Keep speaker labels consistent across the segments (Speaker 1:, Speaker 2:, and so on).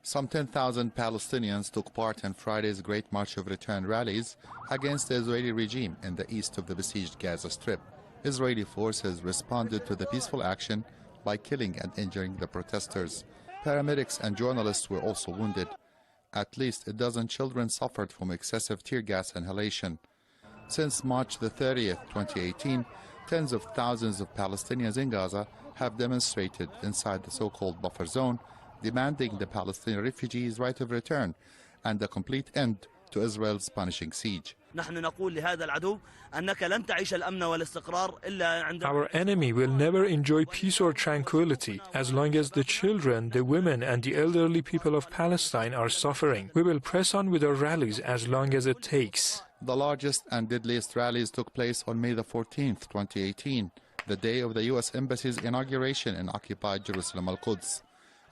Speaker 1: Some 10,000 Palestinians took part in Friday's Great March of Return rallies against the Israeli regime in the east of the besieged Gaza Strip. Israeli forces responded to the peaceful action by killing and injuring the protesters. Paramedics and journalists were also wounded. At least a dozen children suffered from excessive tear gas inhalation. Since March the 30th, 2018, tens of thousands of Palestinians in Gaza have demonstrated inside the so-called buffer zone, demanding the Palestinian refugees' right of return and a complete end to Israel's punishing siege.
Speaker 2: Our enemy will never enjoy peace or tranquility as long as the children, the women and the elderly people of Palestine are suffering. We will press on with our rallies as long as it takes.
Speaker 1: The largest and deadliest rallies took place on May the 14th, 2018, the day of the U.S. Embassy's inauguration in occupied Jerusalem al-Quds.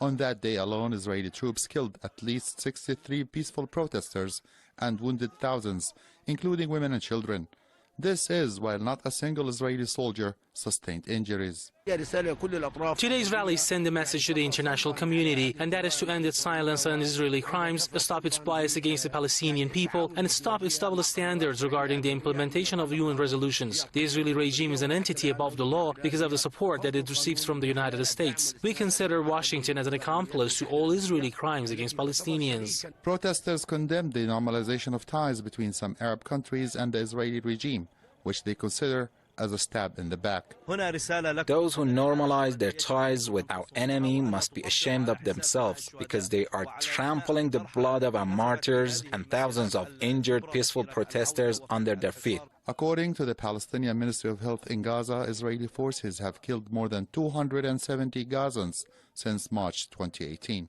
Speaker 1: On that day alone, Israeli troops killed at least 63 peaceful protesters and wounded thousands, including women and children. This is while not a single Israeli soldier sustained injuries.
Speaker 3: Today's rallies send a message to the international community, and that is to end its silence on Israeli crimes, stop its bias against the Palestinian people, and stop its double standards regarding the implementation of UN resolutions. The Israeli regime is an entity above the law because of the support that it receives from the United States. We consider Washington as an accomplice to all Israeli crimes against Palestinians.
Speaker 1: Protesters condemned the normalization of ties between some Arab countries and the Israeli regime, which they consider as a stab in the back.
Speaker 4: Those who normalize their ties with our enemy must be ashamed of themselves because they are trampling the blood of our martyrs and thousands of injured peaceful protesters under their feet.
Speaker 1: According to the Palestinian Ministry of Health in Gaza, Israeli forces have killed more than 270 Gazans since March 2018.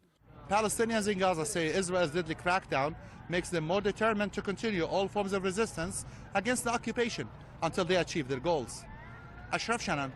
Speaker 5: Palestinians in Gaza say Israel's deadly crackdown makes them more determined to continue all forms of resistance against the occupation until they achieve their goals. Ashraf Shannon.